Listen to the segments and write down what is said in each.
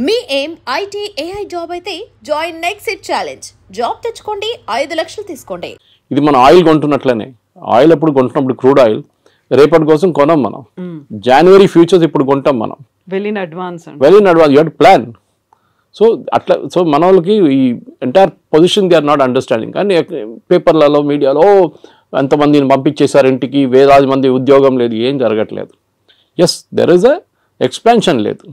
మీ ఏం IT AI job అయితే join next it challenge. Job తెచ్చుకోండి, 5 లక్షలు తీసుకోండి. ఇది మన ఆయిల్ కొంటున్నట్లనే. ఆయిల్ ఎప్పుడు కొంటున్నప్పుడు క్రూడ్ ఆయిల్ రేపటి కోసం కొనం మనం. జనవరి ఫ్యూచర్స్ ఇప్పుడు కొంటాం మనం. Well in advance you have to plan. So అట్లా మన వాళ్ళకి ఈ entire position they are not understanding. కానీ పేపర్లలో మీడియాలో ఎంతమందిని పంపించేశారు ఇంటికి, వేలాది మంది ఉద్యోగం లేదు, ఏం జరగట్లేదు. Yes, there is a expansion లేదు.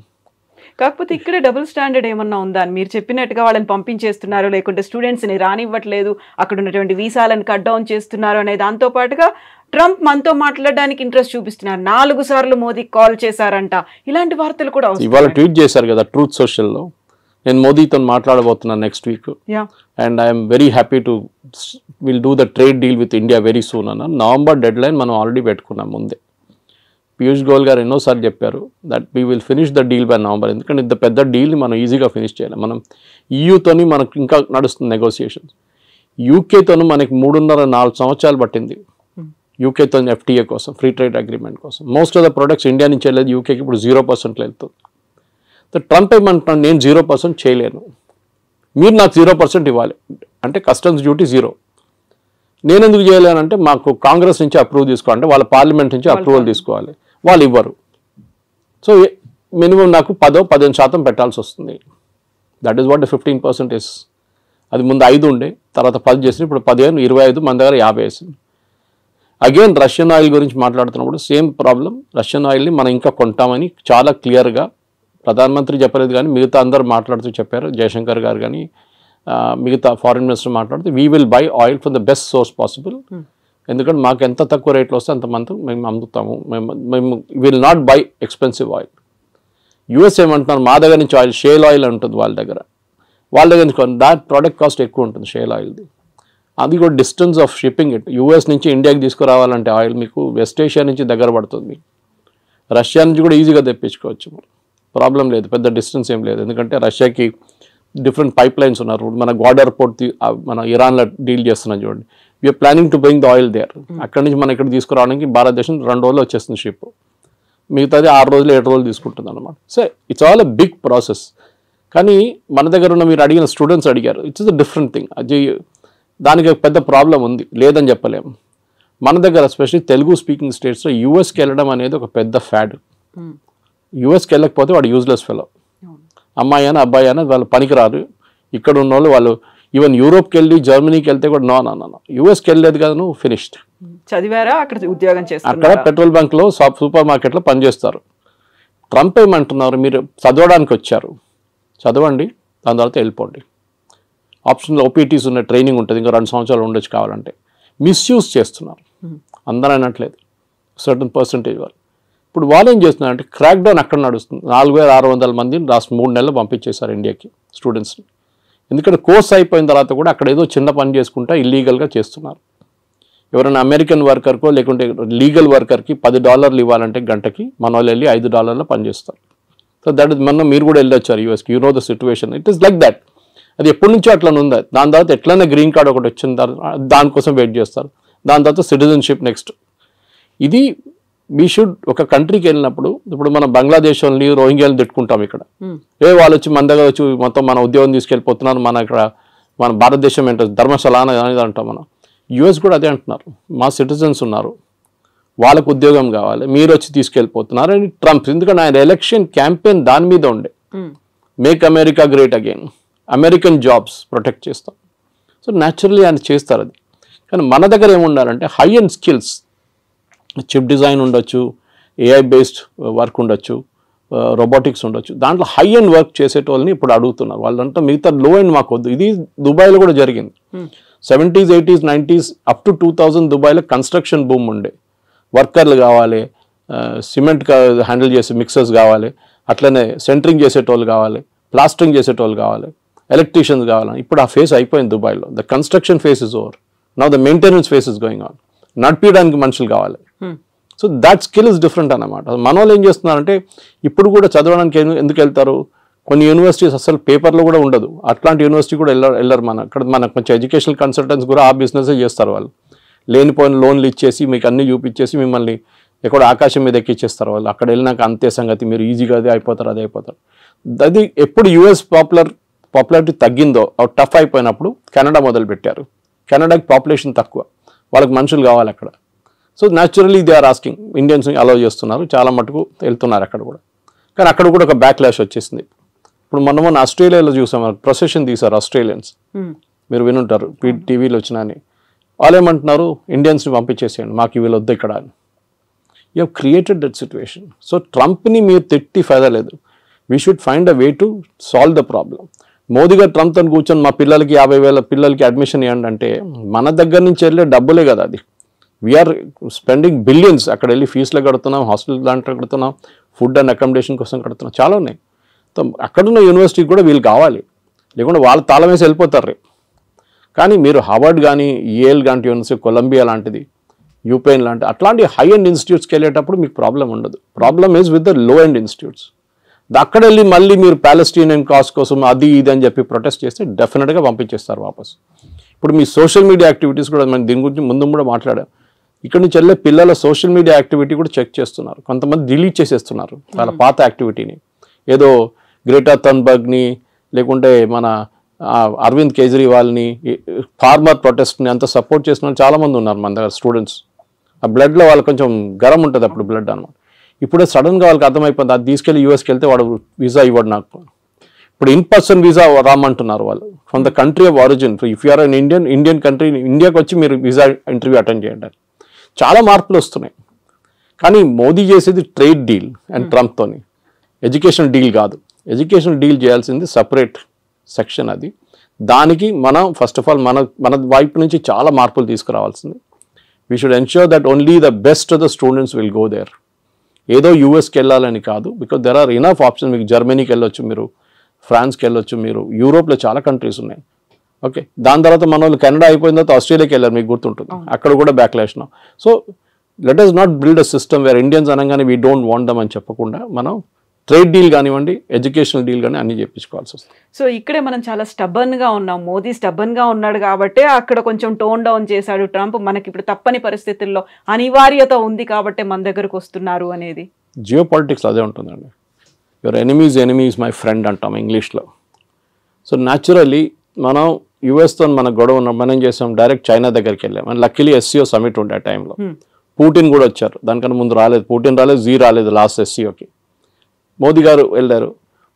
కాకపోతే ఇక్కడ డబుల్ స్టాండర్డ్ ఏమన్నా ఉందా అని మీరు చెప్పినట్టుగా వాళ్ళని పంపించేస్తున్నారు, లేకుంటే స్టూడెంట్స్ని రానివ్వట్లేదు, అక్కడ ఉన్నటువంటి వీసాలను కట్ డౌన్ చేస్తున్నారు అనే దాంతో పాటుగా ట్రంప్ మనతో మాట్లాడడానికి ఇంట్రెస్ట్ చూపిస్తున్నారు. 4 సార్లు మోదీకి కాల్ చేశారంట, ఇలాంటి వార్తలు కూడా ఇవాళ ట్వీట్ చేశారు కదా ట్రూత్ సోషల్లో. నేను మోదీతో మాట్లాడబోతున్నాను next week and I'm very happy to will do the trade deal with India very soon అన్న. నవంబర్ డెడ్ లైన్ మనం ఆల్రెడీ పెట్టుకున్నాం ముందే. పీయూష్ గోయల్ గారు ఎన్నోసార్లు చెప్పారు that we will finish the deal by November. ఎందుకంటే ఇంత పెద్ద డీల్ని మనం ఈజీగా ఫినిష్ చేయాలి. మనం ఈయూతోని మనకు ఇంకా నడుస్తుంది నెగోసియేషన్స్. యూకేతోనూ మనకి 3.5-4 సంవత్సరాలు పట్టింది యూకేతో ఎఫ్టీఏ కోసం, ఫ్రీ ట్రేడ్ అగ్రిమెంట్ కోసం. Most of the products India నుంచి వెళ్ళేది యూకేకి ఇప్పుడు 0% వెళ్తుంది. ట్రంప్ ఏమంటున్నాను, నేను 0% చేయలేను, మీరు నాకు 0% ఇవ్వాలి అంటే కస్టమ్స్ డ్యూటీ 0. నేను ఎందుకు చేయలేనంటే మాకు కాంగ్రెస్ నుంచి అప్రూవ్ తీసుకోవాలంటే వాళ్ళ పార్లమెంట్ నుంచి అప్రూవల్ తీసుకోవాలి, వాళ్ళు ఇవ్వరు. సో మినిమం నాకు 10-15% పెట్టాల్సి వస్తుంది. That is what 15% is. అది ముందు 5 ఉండే, తర్వాత 10 చేసి ఇప్పుడు 15, 25, మన దగ్గర 50 వేసింది. అగైన్ రష్యన్ ఆయిల్ గురించి మాట్లాడుతున్నప్పుడు సేమ్ ప్రాబ్లం. రష్యన్ ఆయిల్ని మనం ఇంకా కొంటామని చాలా క్లియర్గా ప్రధానమంత్రి చెప్పలేదు, కానీ మిగతా అందరూ మాట్లాడుతూ చెప్పారు. జయశంకర్ గారు కానీ మిగతా ఫారిన్ మినిస్టర్ మాట్లాడుతూ we will buy oil from the best source possible. ఎందుకంటే మాకు ఎంత తక్కువ రేట్లో వస్తే అంత మంది మేము అమ్ముతాము. మేము will not by expensive oil. US ఏమంటున్నారు, మా దగ్గర నుంచి ఆయిల్ షేల్ ఆయిల్ ఉంటుంది వాళ్ళ దగ్గర నుంచి దాట్ ప్రోడక్ట్ కాస్ట్ ఎక్కువ ఉంటుంది షేల్ ఆయిల్ది. అది కూడా distance of shipping it. US నుంచి ఇండియాకి తీసుకురావాలంటే ఆయిల్ మీకు వెస్ట్ ఏషియా నుంచి దగ్గర పడుతుంది. రష్యా నుంచి కూడా ఈజీగా తెప్పించుకోవచ్చు, ప్రాబ్లం లేదు, పెద్ద డిస్టెన్స్ ఏం లేదు. ఎందుకంటే రష్యాకి డిఫరెంట్ పైప్ లైన్స్ ఉన్నారు. మన గ్వాడర్ పోర్ట్ మన ఇరాన్లో డీల్ చేస్తున్నాం చూడండి. We are planning to bring the oil there. అక్కడి నుంచి మనం ఇక్కడ తీసుకురావడానికి భారతదేశం 2 రోజులు వచ్చేస్తుంది షిప్, మిగతాది 6 రోజులు 7 రోజులు తీసుకుంటుంది అనమాట. So it's all a big process. కానీ మన దగ్గర ఉన్న మీరు అడిగిన స్టూడెంట్స్ అడిగారు, ఇట్స్ అ డిఫరెంట్ థింగ్. అది దానికి పెద్ద ప్రాబ్లం ఉంది, లేదని చెప్పలేము. మన దగ్గర ఎస్పెషల్లీ తెలుగు స్పీకింగ్ స్టేట్స్లో యూఎస్కి వెళ్ళడం అనేది ఒక పెద్ద ఫ్యాడ్. యూఎస్కి వెళ్ళకపోతే వాడు యూజ్లెస్ ఫెలో. అమ్మాయి అయినా అబ్బాయి అయినా వాళ్ళు పనికిరారు. ఇక్కడ ఉన్న వాళ్ళు ఈవెన్ యూరోప్కి వెళ్ళి జర్మనీకి వెళ్తే కూడా నో యూఎస్కి వెళ్ళలేదు కదా నువ్వు, ఫినిష్డ్. చదివారా, అక్కడ ఉద్యోగం చేస్తారు, అక్కడ పెట్రోల్ బంక్లో సూపర్ మార్కెట్లో పనిచేస్తారు. ట్రంప్ ఏమంటున్నారు, మీరు చదవడానికి వచ్చారు, చదవండి, దాని తర్వాత వెళ్ళిపోండి. ఆప్షన్లో ఓపీటీస్ ఉన్న ట్రైనింగ్ ఉంటుంది, ఇంకా 2 సంవత్సరాలు ఉండొచ్చు కావాలంటే. మిస్యూజ్ చేస్తున్నారు, అందరూ అనట్లేదు, సర్టన్ పర్సంటేజ్ వాళ్ళు. ఇప్పుడు వాళ్ళు ఏం చేస్తున్నారంటే క్రాక్ డౌన్ అక్కడ నడుస్తుంది. 4600 మందిని లాస్ట్ 3 నెలలు పంపించేశారు ఇండియాకి స్టూడెంట్స్ని. ఎందుకంటే కోర్స్ అయిపోయిన తర్వాత కూడా అక్కడ ఏదో చిన్న పని చేసుకుంటా ఇల్లీగల్గా చేస్తున్నారు. ఎవరైనా అమెరికన్ వర్కర్కో లేకుంటే లీగల్ వర్కర్కి $10 ఇవ్వాలంటే గంటకి, మన వాళ్ళు వెళ్ళి $5 పనిచేస్తారు. సో దట్ ఇస్ మొన్న మీరు కూడా వెళ్ళొచ్చారు యూఎస్కి, you know the situation. It is like that. అది ఎప్పటి నుంచో అట్లా ఉంది. దాని తర్వాత ఎట్లయినా గ్రీన్ కార్డ్ ఒకటి వచ్చిన తర్వాత దానికోసం వెయిట్ చేస్తారు. దాని తర్వాత సిటిజన్షిప్ నెక్స్ట్. ఇది వీ షుడ్ ఒక కంట్రీకి వెళ్ళినప్పుడు, ఇప్పుడు మనం బంగ్లాదేశ్ వాళ్ళని రోహింగ్యాలను తిట్టుకుంటాం ఇక్కడ, వాళ్ళు వచ్చి మన దగ్గర వచ్చి మొత్తం మన ఉద్యోగం తీసుకెళ్ళిపోతున్నారు, మన ఇక్కడ మన భారతదేశం ఏంటో ధర్మశాల అనేది అంటాం మనం. యూఎస్ కూడా అదే అంటున్నారు, మా సిటిజన్స్ ఉన్నారు, వాళ్ళకు ఉద్యోగం కావాలి, మీరు వచ్చి తీసుకెళ్ళిపోతున్నారు అని ట్రంప్. ఎందుకంటే ఆయన ఎలక్షన్ క్యాంపెయిన్ దాని మీద ఉండే, make America great again, American jobs protect చేస్తాం. సో న్యాచురల్లీ ఆయన చేస్తారు అది. కానీ మన దగ్గర ఏముండాలంటే high end skills, chip design ఉండొచ్చు, ఏఐ బేస్డ్ వర్క్ ఉండొచ్చు, రోబోటిక్స్ ఉండొచ్చు. దాంట్లో హై అండ్ వర్క్ చేసేటోళ్ళని ఇప్పుడు అడుగుతున్నారు. వాళ్ళంతా మిగతా లో అండ్ మాకు వద్దు. ఇది దుబాయ్లో కూడా జరిగింది. 70s, 80s, 90s up to 2000 దుబాయ్లో కన్స్ట్రక్షన్ బూమ్ ఉండే. వర్కర్లు కావాలి, సిమెంట్ హ్యాండిల్ చేసే మిక్సర్స్ కావాలి, అట్లనే సెంటరింగ్ చేసేటోళ్ళు కావాలి, ప్లాస్టరింగ్ చేసేటోళ్ళు కావాలి, ఎలక్ట్రీషియన్స్ కావాలి. ఇప్పుడు ఆ ఫేస్ అయిపోయింది దుబాయ్లో. The construction face is over. Now the maintenance face is going on. నడిపించడానికి మనుషులు కావాలి. So that skill is different అన్నమాట. మన వాళ్ళు ఏం చేస్తున్నారంటే ఇప్పుడు కూడా చదవడానికి ఎందుకు వెళ్తారు, కొన్ని యూనివర్సిటీస్ అసలు పేపర్లో కూడా ఉండదు, అట్లాంటి యూనివర్సిటీ కూడా వెళ్ళరు. మన కొంచెం ఎడ్యుకేషనల్ కన్సల్టెంట్స్ కూడా ఆ బిజినెసే చేస్తారు. వాళ్ళు లేనిపోయిన లోన్లు ఇచ్చేసి మీకు అన్నీ చూపించేసి మిమ్మల్ని ఎక్కడ ఆకాశం మీద ఎక్కిచ్చేస్తారు వాళ్ళు. అక్కడ వెళ్ళినాక అంతే సంగతి, మీరు ఈజీగా అదే అయిపోతారు. అది ఎప్పుడు యుఎస్ పాపులారిటీ తగ్గిందో టఫ్ అయిపోయినప్పుడు కెనడా మొదలుపెట్టారు. కెనడాకి పాపులేషన్ తక్కువ, వాళ్ళకి మనుషులు కావాలి అక్కడ. So naturally they are asking, ఇండియన్స్ని అలౌ చేస్తున్నారు, చాలా మటుకు వెళ్తున్నారు అక్కడ కూడా. కానీ అక్కడ కూడా ఒక బ్యాక్లాష్ వచ్చేసింది. ఇప్పుడు మొన్న ఆస్ట్రేలియాలో చూసాం, ప్రొసెషన్ తీశారు ఆస్ట్రేలియన్స్, మీరు వినుంటారు టీవీలో వచ్చినా అని. వాళ్ళు ఏమంటున్నారు, ఇండియన్స్ని పంపించేసేయండి, మాకు వీళ్ళు వద్దు ఇక్కడ అని. You have created that situation. So ట్రంప్ని మీరు తిట్టి ఫైదా లేదు. We should find a way to solve the problem. Modi గారు ట్రంప్తో కూర్చొని మా పిల్లలకి 50,000 పిల్లలకి అడ్మిషన్ ఇవ్వండి అంటే మన దగ్గర నుంచి వెళ్ళే డబ్బులే కదా అది. We are spending billions. అక్కడ వెళ్ళి ఫీజులు కడుతున్నాం, హాస్టల్ దాంట్లో కడుతున్నాం, ఫుడ్ అండ్ అకామిడేషన్ కోసం కడుతున్నాం, చాలా ఉన్నాయి. అక్కడున్న యూనివర్సిటీకి కూడా వీళ్ళు కావాలి, లేకుంటే వాళ్ళు తాళం వేసి వెళ్ళిపోతారు రేపు. కానీ మీరు హార్వర్డ్ కానీ, ఏల్ లాంటి యూనివర్సిటీ, కొలంబియా లాంటిది, యూపెయిన్ లాంటి అట్లాంటి హై ఎండ్ ఇన్స్టిట్యూట్స్కి వెళ్ళేటప్పుడు మీకు ప్రాబ్లం ఉండదు. Problem is with the low end institutes. అక్కడ వెళ్ళి మళ్ళీ మీరు ప్యాలెస్టీనియన్ కాజ్ కోసం అది ఇది అని చెప్పి ప్రొటెస్ట్ చేస్తే డెఫినెట్గా పంపించేస్తారు వాపస్. ఇప్పుడు మీ సోషల్ మీడియా యాక్టివిటీస్ కూడా మనం దీని గురించి ముందు కూడా మాట్లాడాం. ఇక్కడ నుంచి వెళ్ళే పిల్లల సోషల్ మీడియా యాక్టివిటీ కూడా చెక్ చేస్తున్నారు. కొంతమంది డిలీట్ చేసేస్తున్నారు వాళ్ళ పాత యాక్టివిటీని. ఏదో గ్రేటా థన్బర్గ్ని, లేకుంటే మన అరవింద్ కేజ్రీవాల్ని, ఫార్మర్ ప్రొటెస్ట్ని అంత సపోర్ట్ చేసిన వాళ్ళు చాలామంది ఉన్నారు మన దగ్గర స్టూడెంట్స్. ఆ బ్లడ్లో వాళ్ళకి కొంచెం గరం ఉంటుంది అప్పుడు బ్లడ్ అనమాట. ఇప్పుడే సడన్గా వాళ్ళకి అర్థమైపోయింది, అది తీసుకెళ్ళి యూఎస్కి వెళ్తే వాడు వీసా ఇవ్వడు నాకు. ఇప్పుడు ఇన్ పర్సన్ వీసా రామంటున్నారు వాళ్ళు, from the country of origin. If you are an Indian country, ఇండియాకి వచ్చి మీరు వీసా ఇంటర్వ్యూ అటెండ్ చేయండి. చాలా మార్పులు వస్తున్నాయి. కానీ మోదీ చేసేది ట్రేడ్ డీల్ అండ్ ట్రంప్తోని, ఎడ్యుకేషన్ డీల్ కాదు. ఎడ్యుకేషన్ డీల్ చేయాల్సింది సపరేట్ సెక్షన్ అది. దానికి మనం ఫస్ట్ ఆఫ్ ఆల్ మన వైపు నుంచి చాలా మార్పులు తీసుకురావాల్సింది. We should ensure that only the best of the students will go there. ఏదో యూఎస్కి వెళ్ళాలని కాదు, because there are enough option. మీకు జర్మనీకి వెళ్ళొచ్చు, మీరు ఫ్రాన్స్కి వెళ్ళొచ్చు, మీరు యూరోప్లో చాలా కంట్రీస్ ఉన్నాయి. ఓకే, దాని తర్వాత మన వాళ్ళు కెనడా అయిపోయిన తర్వాత ఆస్ట్రేలియాకి వెళ్ళారు, మీకు గుర్తుంటుంది, అక్కడ కూడా backlash. So let us not build a system wear Indians అనగానే వీ డోంట్ వాంట్ దమ్ అని చెప్పకుండా మనం ట్రేడ్ డీల్ కానివ్వండి, ఎడ్యుకేషనల్ డీల్ కానీ అన్ని చెప్పించుకోవాల్సి వస్తుంది. సో ఇక్కడే మనం చాలా స్టబర్న్గా ఉన్నాం. మోదీ స్టబర్న్గా ఉన్నాడు కాబట్టి అక్కడ కొంచెం టోన్ డౌన్ చేశాడు ట్రంప్. మనకి ఇప్పుడు తప్పని పరిస్థితుల్లో అనివార్యత ఉంది కాబట్టి మన దగ్గరకు వస్తున్నారు అనేది. జియో పాలిటిక్స్ అదే ఉంటుందండి. యువర్ ఎనిమీస్ మై ఫ్రెండ్ అంటాం ఇంగ్లీష్లో. సో న్యాచురల్లీ మనం యుఎస్తో మన గొడవ ఉన్న మనం చేసాం, డైరెక్ట్ చైనా దగ్గరికి వెళ్ళాం. అండ్ లక్కీలీ ఎస్సీఓ సమిట్ ఉండే ఆ టైంలో పుటిన్ కూడా వచ్చారు. దానికన్నా ముందు రాలేదు, పుటిన్ రాలేదు, జీ రాలేదు లాస్ట్ ఎస్సీఓకి. మోదీ గారు వెళ్ళారు,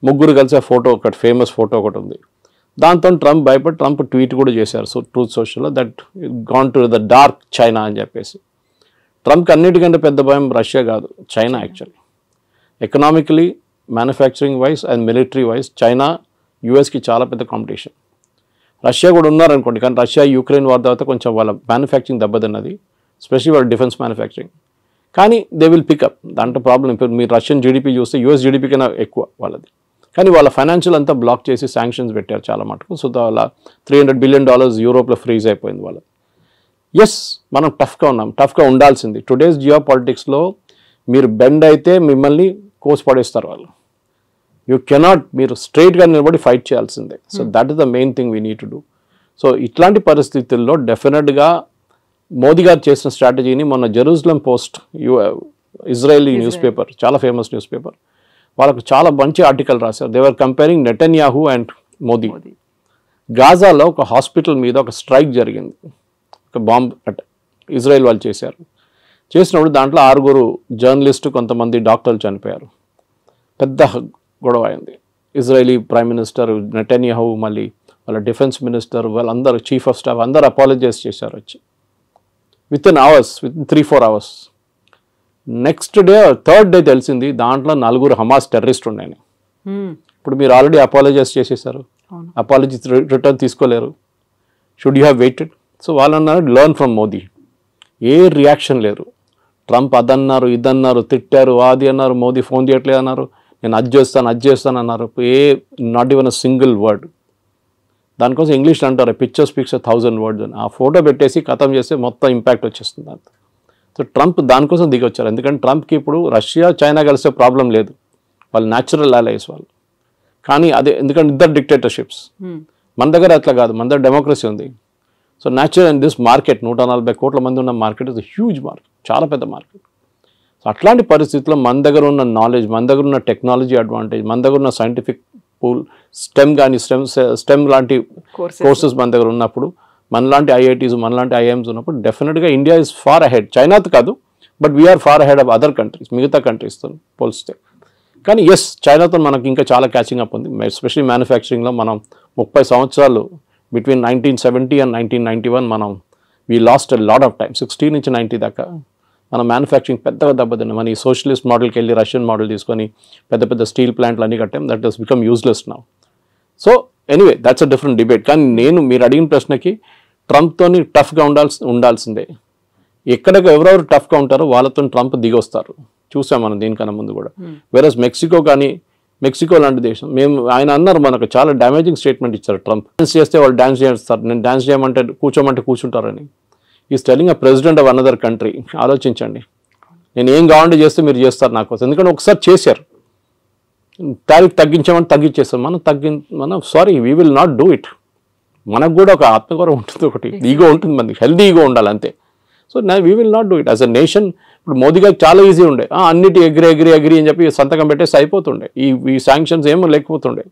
ముగ్గురు కలిసి ఆ ఫోటో ఒకటి, ఫేమస్ ఫోటో ఒకటి ఉంది. దాంతో ట్రంప్ భయపడి ట్రంప్ ట్వీట్ కూడా చేశారు ట్రూత్ సోషల్లో, that gone to the dark China అని చెప్పేసి. ట్రంప్కి అన్నిటికంటే పెద్ద భయం రష్యా కాదు, China. Actually economically, manufacturing wise and military wise China యూఎస్కి చాలా పెద్ద కాంపిటీషన్. రష్యా కూడా ఉన్నారనుకోండి, కానీ రష్యా యుక్రెయిన్ వార్ తర్వాత కొంచెం వాళ్ళ మ్యానుఫ్యాక్చరింగ్ దెబ్బతిన్నది, ఎస్పెషలీ వాళ్ళ డిఫెన్స్ మ్యానుఫ్యాక్చరింగ్. కానీ దే విల్ పికప్, దాంట్లో ప్రాబ్లం. ఇప్పుడు మీరు రష్యన్ జీడిపి చూస్తే యూఎస్ జీడిపి కన్నా ఎక్కువ వాళ్ళది. కానీ వాళ్ళ ఫైనాన్షియల్ అంతా బ్లాక్ చేసి శాంక్షన్స్ పెట్టారు చాలా మటుకు. సో వాళ్ళ $300 బిలియన్ యూరోప్లో ఫ్రీజ్ అయిపోయింది వాళ్ళది. ఎస్, మనం టఫ్గా ఉన్నాం, టఫ్గా ఉండాల్సింది. టుడేస్ జియో పాలిటిక్స్లో మీరు బెండ్ అయితే మిమ్మల్ని కోసి పడేస్తారు వాళ్ళు. యూ కెనాట్, మీరు స్ట్రైట్గా నిలబడి ఫైట్ చేయాల్సిందే. So that is the main thing we need to do. So ఇట్లాంటి పరిస్థితుల్లో డెఫినెట్గా మోదీ గారు చేసిన స్ట్రాటజీని మొన్న Jerusalem Post, Israeli news paper, చాలా ఫేమస్ న్యూస్ పేపర్, వాళ్ళకు చాలా మంచి ఆర్టికల్ రాశారు. They were comparing Netanyahu and Modi. గాజాలో ఒక హాస్పిటల్ మీద ఒక స్ట్రైక్ జరిగింది, ఒక బాంబ్ అటాక్ ఇజ్రాయెల్ వాళ్ళు చేశారు. చేసినప్పుడు దాంట్లో 6 జర్నలిస్టు, కొంతమంది డాక్టర్లు చనిపోయారు. పెద్ద గొడవ అయింది. ఇజ్రాయలీ ప్రైమ్ మినిస్టర్ నెటన్యాహు, మళ్ళీ వాళ్ళ డిఫెన్స్ మినిస్టర్, వాళ్ళందరూ చీఫ్ ఆఫ్ స్టాఫ్ అందరూ అపాలజైజ్ చేశారు వచ్చి. With in 3-4 hours. Next day, third day తెలిసింది దాంట్లో 4 హమాస్ టెర్రరిస్ట్ ఉన్నాయని. ఇప్పుడు మీరు ఆల్రెడీ అపాలజైజ్ చేసేసారు, అపాలజీ రిటర్న్ తీసుకోలేరు. Should you have weighted? So వాళ్ళు అన్నారు learn from Modi. A reaction లేరు. ట్రంప్ అదన్నారు, ఇదన్నారు, తిట్టారు, అది అన్నారు, మోదీ ఫోన్ చేయట్లేదు అన్నారు, నేను అది చేస్తాను అన్నారు. Not even a single word. దానికోసం ఇంగ్లీష్లో అంటారు పిక్చర్ స్పీక్స్ 1,000 words అని. ఆ ఫోటో పెట్టేసి ఖతం చేస్తే మొత్తం ఇంపాక్ట్ వచ్చేస్తుంది దాంతో. సో ట్రంప్ దానికోసం దిగొచ్చారు. ఎందుకంటే ట్రంప్కి ఇప్పుడు రష్యా చైనా కలిసే ప్రాబ్లం లేదు, వాళ్ళు న్యాచురల్ అలైస్ వాళ్ళు. కానీ అదే ఎందుకంటే ఇద్దరు డిక్టేటర్షిప్స్. మన దగ్గర అట్లా కాదు, మన దగ్గర డెమోక్రసీ ఉంది. So natural and this market 140 కోట్ల మంది ఉన్న మార్కెట్ ఇస్ హ్యూజ్ మార్కెట్, చాలా పెద్ద మార్కెట్. సో అట్లాంటి పరిస్థితుల్లో మన దగ్గర ఉన్న నాలెడ్జ్, మన దగ్గర ఉన్న టెక్నాలజీ అడ్వాంటేజ్, మన దగ్గర ఉన్న సైంటిఫిక్ పూల్ స్టెమ్ కానీ స్టెమ్ లాంటి కోర్సెస్ మన దగ్గర ఉన్నప్పుడు, మనలాంటి ఐఐటీస్ మనలాంటి ఐఐఎమ్స్ ఉన్నప్పుడు డెఫినెట్గా ఇండియా ఇస్ ఫార్ అహెడ్. చైనాతో కాదు, but we are far ahead of other countries, మిగతా కంట్రీస్తో పోలిస్తే. కానీ ఎస్, చైనాతో మనకి ఇంకా చాలా క్యాచింగ్ అప్ ఉంది. ఎస్పెషల్లీ మ్యానుఫ్యాక్చరింగ్లో మనం 30 సంవత్సరాలు బిట్వీన్ 1970 and 1991 మనం we lost a lot of time. 60 నుంచి 90 దాకా మన మ్యానుఫ్యాక్చరింగ్ పెద్దగా దెబ్బతిన్నాం. మన ఈ సోషలిస్ట్ మోడల్కి వెళ్ళి రష్యన్ మోడల్ తీసుకొని పెద్ద పెద్ద స్టీల్ ప్లాంట్లు అన్నీ కట్టాం. That has become useless now. So anyway, that's a different debate. కానీ మీరు అడిగిన ప్రశ్నకి ట్రంప్తోని టఫ్గా ఉండాల్సిందే. ఎక్కడికి ఎవరెవరు టఫ్గా ఉంటారో వాళ్ళతో ట్రంప్ దిగొస్తారు. చూసాం మనం దీనికన్నా ముందు కూడా. వేరస్ మెక్సికో లాంటి దేశం, ఆయన అన్నారు, మనకు చాలా డ్యామేజింగ్ స్టేట్మెంట్ ఇచ్చారు ట్రంప్. డాన్స్ చేస్తే వాళ్ళు డాన్స్ చేస్తారు, నేను డాన్స్ చేయమంటే కూర్చోమంటే కూర్చుంటారని. Is telling a president of another country. ఆలోచించండి, నేను ఏం కావాలంటే చేస్తే మీరు చేస్తారు నా కోసం. ఎందుకంటే ఒకసారి చేశారు, టారిఫ్ తగ్గించామని తగ్గించేస్తాం. మనం sorry, we will not do it. మనకు కూడా ఒక ఆత్మగౌరవం ఉంటుంది, ఒకటి ఈగో ఉంటుంది, మనకి హెల్దీ ఈగో ఉండాలి అంతే. So we will not do it as a nation. ఇప్పుడు మోదీ గారికి చాలా ఈజీ ఉండే, అన్నిటి అగ్రి అని చెప్పి సంతకం పెట్టేసి అయిపోతుండే, ఈ శాంక్షన్స్ ఏమో లేకపోతుండే.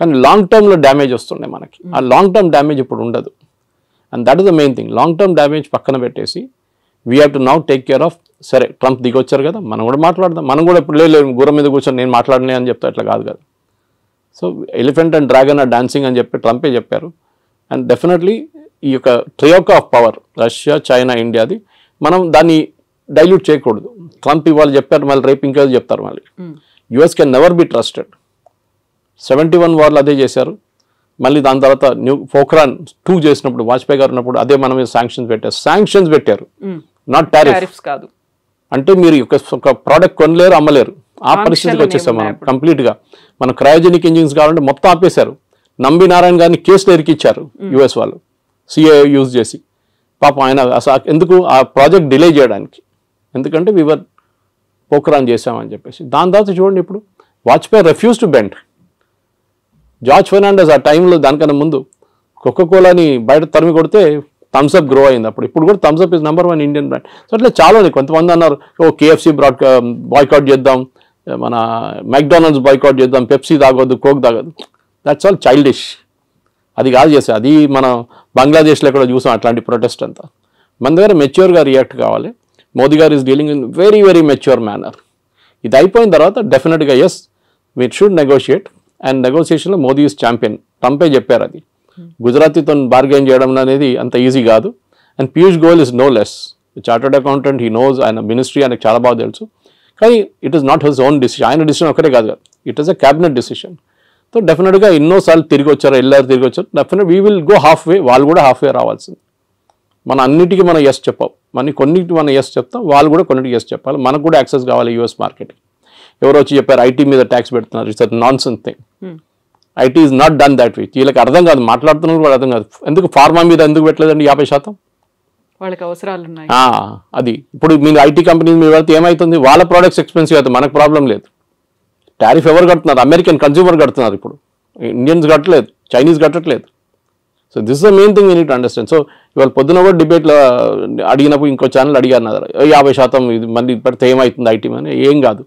కానీ లాంగ్ టర్మ్లో డ్యామేజ్ వస్తుండే మనకి. ఆ లాంగ్ టర్మ్ డ్యామేజ్ ఇప్పుడు ఉండదు. And that is the main thing. Long term damage పక్కన పెట్టేసి we have to now take care of. సరే, ట్రంప్ దిగొచ్చారు కదా, మనం కూడా మాట్లాడదాం. మనం కూడా ఇప్పుడు లేదు గుర్రం మీద కూర్చొని నేను మాట్లాడలే అని చెప్తా, అట్లా కాదు కదా. So elephant and dragon are dancing అని చెప్పి ట్రంపే చెప్పారు. అండ్ డెఫినెట్లీ ఈ యొక్క troika of power, Russia, China, ఇండియాది, మనం దాన్ని డైల్యూట్ చేయకూడదు. ట్రంప్ ఇవాళ చెప్పారు, మళ్ళీ రేపు ఇంకా చెప్తారు. మళ్ళీ US can never be trusted. 71 వార్లు అదే చేశారు. మళ్ళీ దాని తర్వాత పోఖ్రాన్ 2 చేసినప్పుడు, వాజ్పేయి గారు ఉన్నప్పుడు అదే మన మీద శాంక్షన్స్ పెట్టారు, నాట్ టారిఫ్స్ కాదు. అంటే మీరు ఒక ప్రోడక్ట్ కొనలేరు, అమ్మలేరు, ఆ పరిస్థితికి వచ్చేసాం మనం కంప్లీట్గా. మన క్రయోజెనిక్ ఇంజిన్స్ కావాలంటే మొత్తం ఆపేశారు. నంబి నారాయణ గారిని కేసులు ఇరికిచ్చారు యుఎస్ వాళ్ళు, సిఏ యూజ్ చేసి. పాపం ఆయన అసలు ఎందుకు ఆ ప్రాజెక్ట్ డిలే చేయడానికి, ఎందుకంటే వీవర్ పోఖ్రాన్ చేసామని చెప్పేసి. దాని తర్వాత చూడండి, ఇప్పుడు Vajpayee refuse to bend. George Fernandes ఆ టైంలో, దానికన్నా ముందు కోకోకోలాని బయట తరిమి కొడితే థమ్స్అప్ గ్రో అయింది అప్పుడు. ఇప్పుడు కూడా Thums Up is #1 Indian brand. So అట్లా చాలా ఉన్నాయి. కొంతమంది అన్నారు, కేఎఫ్సి బాయ్కాట్ చేద్దాం, మన మెక్డానల్డ్స్ బాయ్కాట్ చేద్దాం, పెప్సీ తాగొద్దు, కోక్ తాగొద్దు. That's all childish. అది కాదు చేసేది. అది మన బంగ్లాదేశ్లో కూడా చూసాం అట్లాంటి ప్రొటెస్ట్ అంతా. మన దగ్గర మెచ్యూర్గా రియాక్ట్ కావాలి. మోదీ గారు is dealing in very very mature manner. ఇది అయిపోయిన తర్వాత డెఫినెట్గా yes, we should negotiate. And నెగోషియేషన్లో మోదీ ఈజ్ ఛాంపియన్. ట్రంపే చెప్పారు అది. గుజరాతీతో బార్గెన్ చేయడం అనేది అంత ఈజీ కాదు. And Piyush Goyal is no less chartered accountant. He knows, ఆయన మినిస్ట్రీ ఆయనకు చాలా బాగా తెలుసు. కానీ it is not his own decision. ఆయన డిసిషన్ ఒకటే కాదు కదా, it is a cabinet decision. So డెఫినెట్గా ఎన్నోసార్లు తిరిగి వచ్చారు. Definite we will go half వే. వాళ్ళు కూడా హాఫ్ వే రావాల్సింది. మన అన్నిటికీ మనం ఎస్ చెప్పాం, కొన్నిటికి మనం ఎస్ చెప్తాం, వాళ్ళు కూడా కొన్నిటికి ఎస్ చెప్పాలి. మనకు కూడా యాక్సెస్ కావాలి యూఎస్ మార్కెట్కి. ఎవరో వచ్చి చెప్పారు ఐటీ మీద ట్యాక్స్ పెడుతున్నారు, it's non sense thing. IT is not done that way. వీళ్ళకి అర్థం కాదు, మాట్లాడుతున్నారు కూడా అర్థం కాదు. ఎందుకు ఫార్మా మీద ఎందుకు పెట్టలేదండి 50%? వాళ్ళకి అవసరాలు ఉన్నాయి. అది ఇప్పుడు మీరు ఐటీ కంపెనీస్ మీద పెడితే ఏమవుతుంది, వాళ్ళ ప్రోడక్ట్స్ ఎక్స్పెన్సివ్ అవుతుంది, మనకు ప్రాబ్లం లేదు. టారిఫ్ ఎవరు కడుతున్నారు? అమెరికన్ కన్స్యూమర్ కడుతున్నారు. ఇప్పుడు ఇండియన్స్ కట్టలేదు, చైనీస్ కట్టట్లేదు. So this is the main thing we need to understand. So ఇవాళ పొద్దున కూడా డిబేట్లో అడిగినప్పుడు ఇంకో ఛానల్ అడిగారు, 50% ఇది మళ్ళీ పెడితే ఏమవుతుంది ఐటీ అని. ఏం కాదు.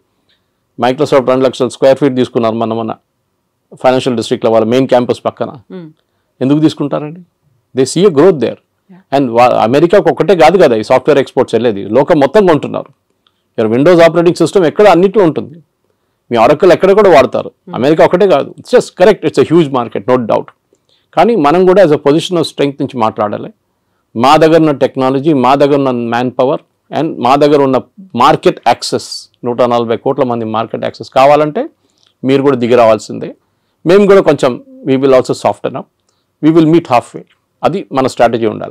మైక్రోసాఫ్ట్ 2 లక్షల స్క్వేర్ ఫీట్ తీసుకున్నారు మన ఫైనాన్షియల్ డిస్ట్రిక్ట్లో, వాళ్ళ మెయిన్ క్యాంపస్ పక్కన. ఎందుకు తీసుకుంటారండి? They see a growth there. And అమెరికాకు ఒక్కటే కాదు కదా ఈ సాఫ్ట్వేర్ ఎక్స్పోర్ట్స్ వెళ్ళేది, లోకం మొత్తం కొంటున్నారు. విండోస్ ఆపరేటింగ్ సిస్టమ్ ఎక్కడ అన్నిట్లో ఉంటుంది, మీ ఆరకల్ ఎక్కడ కూడా వాడతారు. అమెరికా ఒకటే కాదు. It's just correct, it's a huge market, no doubt. కానీ మనం కూడా as a position of strength నుంచి మాట్లాడాలి. మా దగ్గర ఉన్న టెక్నాలజీ, మా దగ్గర ఉన్న మ్యాన్ పవర్ అండ్ మా దగ్గర ఉన్న మార్కెట్ యాక్సెస్, 140 కోట్ల మంది మార్కెట్ యాక్సెస్ కావాలంటే మీరు కూడా దిగి రావాల్సిందే. మేము కూడా కొంచెం we will also soften up, we will meet half way. అది మన స్ట్రాటజీ ఉండాలి.